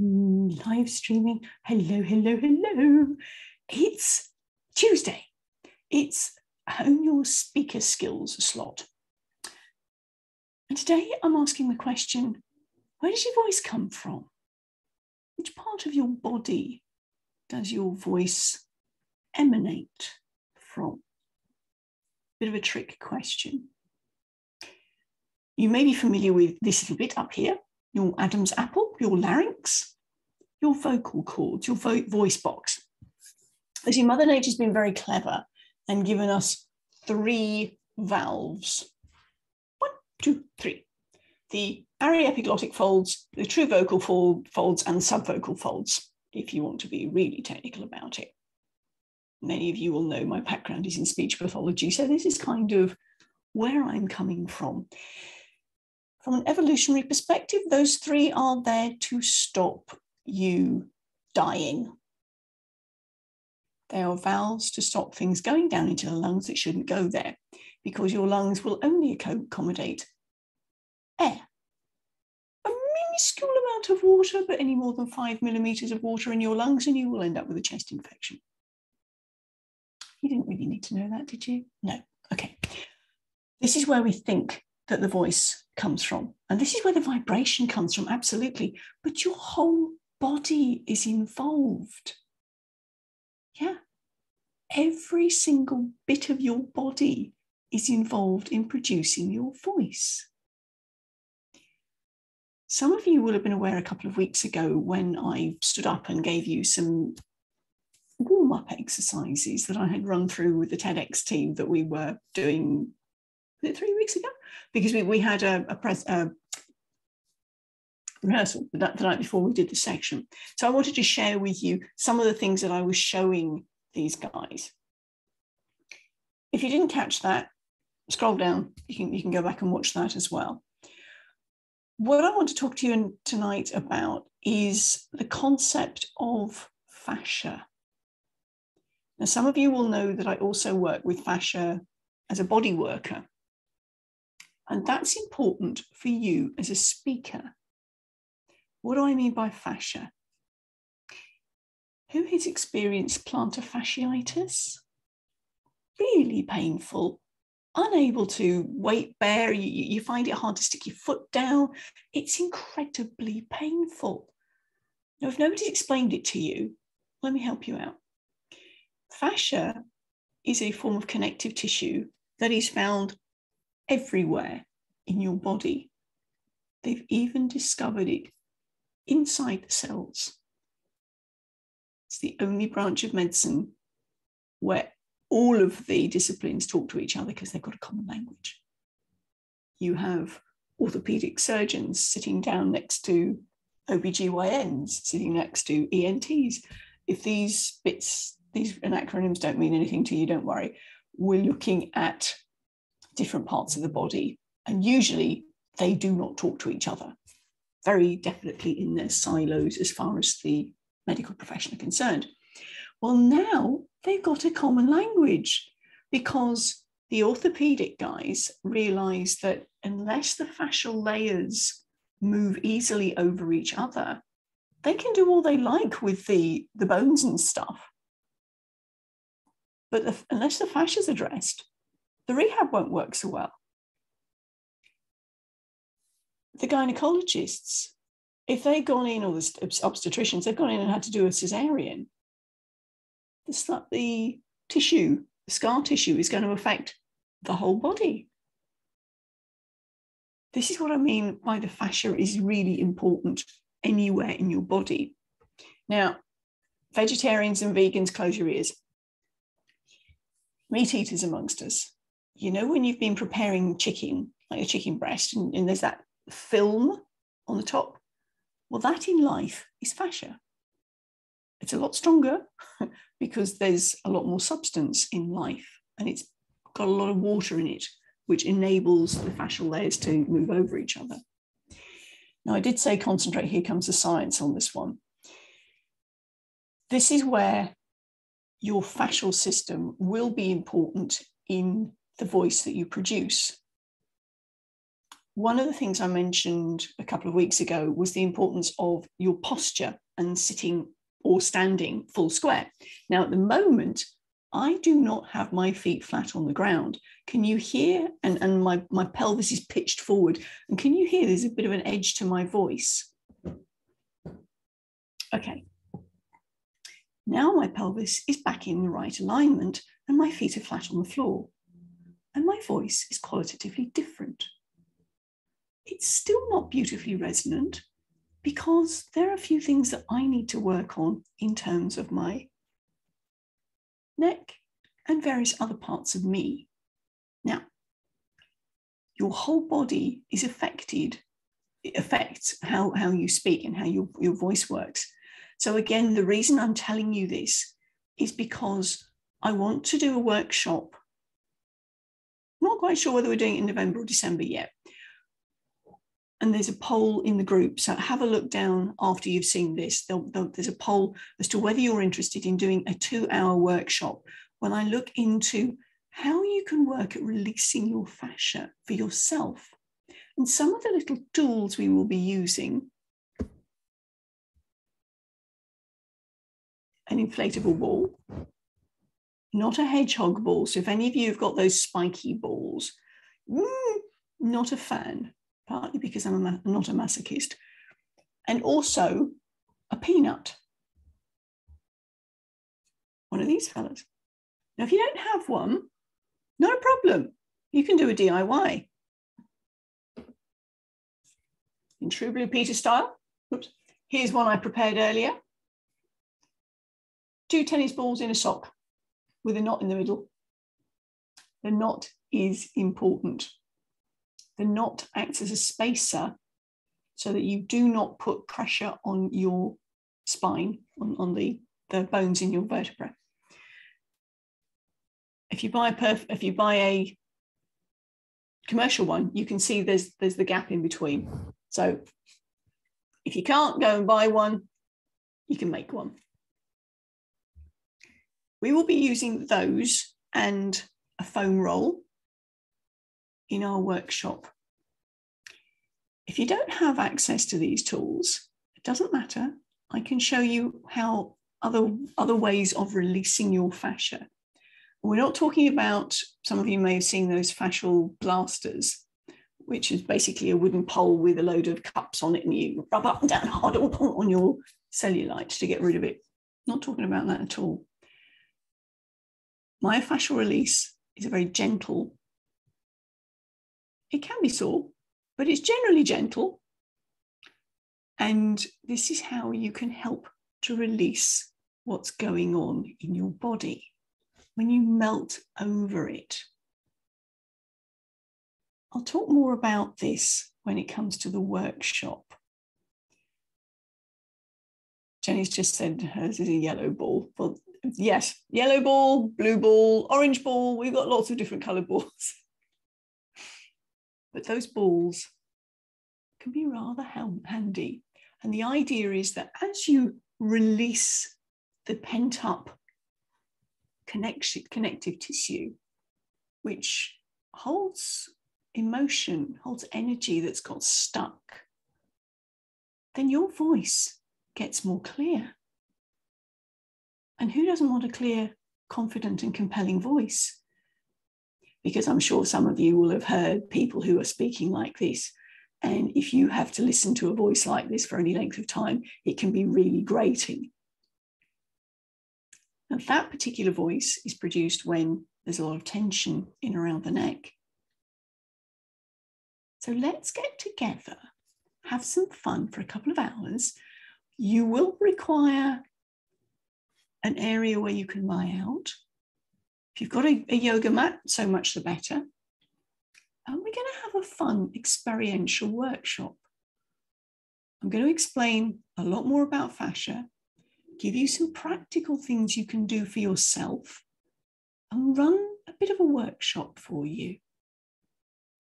Live streaming. Hello, hello, hello. It's Tuesday. It's Hone Your Speaker Skills slot. And today I'm asking the question, where does your voice come from? Which part of your body does your voice emanate from? Bit of a trick question. You may be familiar with this little bit up here, your Adam's apple, your larynx, your vocal cords, your voice box. As your Mother Nature's been very clever and given us 3 valves. 1, 2, 3. The aryepiglottic folds, the true vocal folds, and subvocal folds, if you want to be really technical about it. Many of you will know my background is in speech pathology, so this is kind of where I'm coming from. From an evolutionary perspective, those 3 are there to stop you dying. They are valves to stop things going down into the lungs that shouldn't go there, because your lungs will only accommodate air. A minuscule amount of water, but any more than 5 millimeters of water in your lungs and you will end up with a chest infection. You didn't really need to know that, did you? No. Okay. This is where we think that the voice comes from. And this is where the vibration comes from, absolutely. But your whole body is involved. Yeah. Every single bit of your body is involved in producing your voice. Some of you will have been aware a couple of weeks ago when I stood up and gave you some warm-up exercises that I had run through with the TEDx team that we were doing, was it 3 weeks ago? Because we had a rehearsal the night before we did the section. So I wanted to share with you some of the things that I was showing these guys. If you didn't catch that, scroll down. You can go back and watch that as well. What I want to talk to you tonight about is the concept of fascia. Now, some of you will know that I also work with fascia as a body worker. And that's important for you as a speaker. What do I mean by fascia? Who has experienced plantar fasciitis? Really painful, unable to weight bear, you find it hard to stick your foot down. It's incredibly painful. Now, if nobody's explained it to you, let me help you out. Fascia is a form of connective tissue that is found everywhere in your body. They've even discovered it inside the cells. It's the only branch of medicine where all of the disciplines talk to each other because they've got a common language. You have orthopedic surgeons sitting down next to OBGYNs, sitting next to ENTs. If these acronyms don't mean anything to you, don't worry. We're looking at different parts of the body, and usually they do not talk to each other. Very definitely in their silos as far as the medical profession are concerned. Well, now they've got a common language because the orthopedic guys realize that unless the fascial layers move easily over each other, they can do all they like with the bones and stuff. But unless the fascia is addressed, the rehab won't work so well. The gynecologists, if they've gone in, or the obstetricians, they've gone in and had to do a cesarean, the tissue, the scar tissue is going to affect the whole body. This is what I mean by the fascia is really important anywhere in your body. Now, vegetarians and vegans, close your ears. Meat eaters amongst us, you know when you've been preparing chicken, like a chicken breast, and there's that film on the top? Well, that in life is fascia. It's a lot stronger because there's a lot more substance in life and it's got a lot of water in it, which enables the fascial layers to move over each other. Now, I did say concentrate, here comes the science on this one. This is where your fascial system will be important in the voice that you produce. one of the things I mentioned a couple of weeks ago was the importance of your posture and sitting or standing full square. Now, at the moment, I do not have my feet flat on the ground. Can you hear? And my pelvis is pitched forward. And can you hear there's a bit of an edge to my voice? Okay. Now my pelvis is back in the right alignment and my feet are flat on the floor. And my voice is qualitatively different. It's still not beautifully resonant because there are a few things that I need to work on in terms of my neck and various other parts of me. Now, your whole body is affected. It affects how you speak and how your voice works. So again, the reason I'm telling you this is because I want to do a workshop. Not quite sure whether we're doing it in November or December yet. And there's a poll in the group. So have a look down after you've seen this. There's a poll as to whether you're interested in doing a 2-hour workshop when I look into how you can work at releasing your fascia for yourself. And some of the little tools we will be using: an inflatable ball, not a hedgehog ball. So if any of you have got those spiky balls, not a fan, partly because I'm not a masochist, and also a peanut. One of these fellas. Now, if you don't have one, not a problem. You can do a DIY. In true Blue Peter style. Oops. Here's one I prepared earlier. 2 tennis balls in a sock with a knot in the middle. The knot is important. The knot acts as a spacer so that you do not put pressure on your spine, on the bones in your vertebra. If you buy a commercial one, you can see there's the gap in between. So if you can't go and buy one, you can make one. We will be using those and a foam roll in our workshop. If you don't have access to these tools, it doesn't matter. I can show you how other ways of releasing your fascia. We're not talking about, some of you may have seen those fascial blasters, which is basically a wooden pole with a load of cups on it and you rub up and down hard on your cellulite to get rid of it. Not talking about that at all. Myofascial release is a very gentle. It can be sore, but it's generally gentle. And this is how you can help to release what's going on in your body when you melt over it. I'll talk more about this when it comes to the workshop. Jenny's just said hers is a yellow ball. Well, yes, yellow ball, blue ball, orange ball. We've got lots of different coloured balls. But those balls can be rather handy. And the idea is that as you release the pent-up connective tissue, which holds emotion, holds energy that's got stuck, then your voice gets more clear. And who doesn't want a clear, confident and compelling voice? Because I'm sure some of you will have heard people who are speaking like this. And if you have to listen to a voice like this for any length of time, it can be really grating. And that particular voice is produced when there's a lot of tension in around the neck. So let's get together, have some fun for a couple of hours. You will require an area where you can lie out. If you've got a yoga mat, so much the better. And we're going to have a fun experiential workshop. I'm going to explain a lot more about fascia, give you some practical things you can do for yourself, and run a bit of a workshop for you.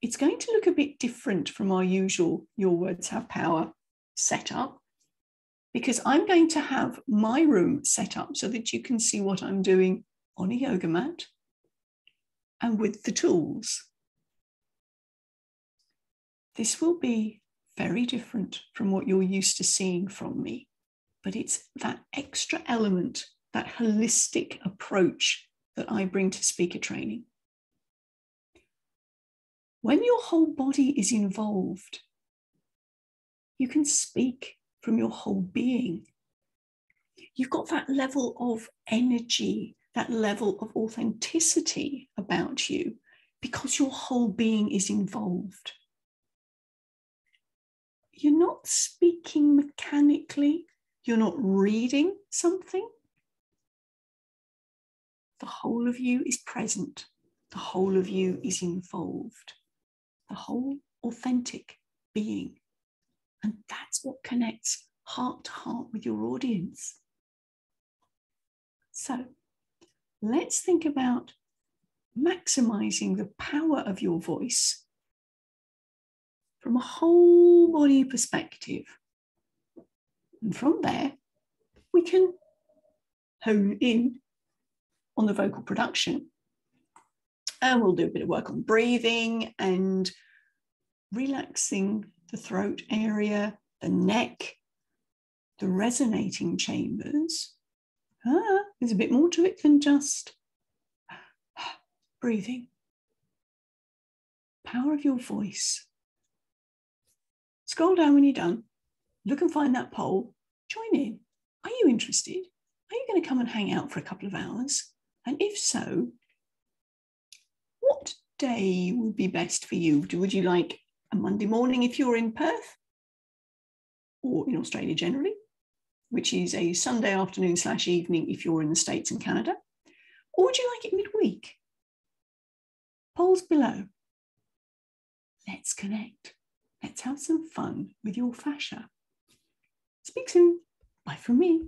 It's going to look a bit different from our usual Your Words Have Power setup, because I'm going to have my room set up so that you can see what I'm doing on a yoga mat and with the tools. This will be very different from what you're used to seeing from me, but it's that extra element, that holistic approach that I bring to speaker training. When your whole body is involved, you can speak from your whole being. You've got that level of energy, that level of authenticity about you because your whole being is involved. You're not speaking mechanically. You're not reading something. The whole of you is present. The whole of you is involved. The whole authentic being. And that's what connects heart to heart with your audience. So let's think about maximizing the power of your voice from a whole body perspective. And from there, we can hone in on the vocal production. And we'll do a bit of work on breathing and relaxing the throat area, the neck, the resonating chambers. There's a bit more to it than just breathing. Power of your voice. Scroll down when you're done. Look and find that poll. Join in. Are you interested? Are you going to come and hang out for a couple of hours? And if so, what day would be best for you? Would you like a Monday morning if you're in Perth or in Australia generally, which is a Sunday afternoon / evening if you're in the States and Canada? Or would you like it midweek? Polls below. Let's connect. Let's have some fun with your fascia. Speak soon. Bye from me.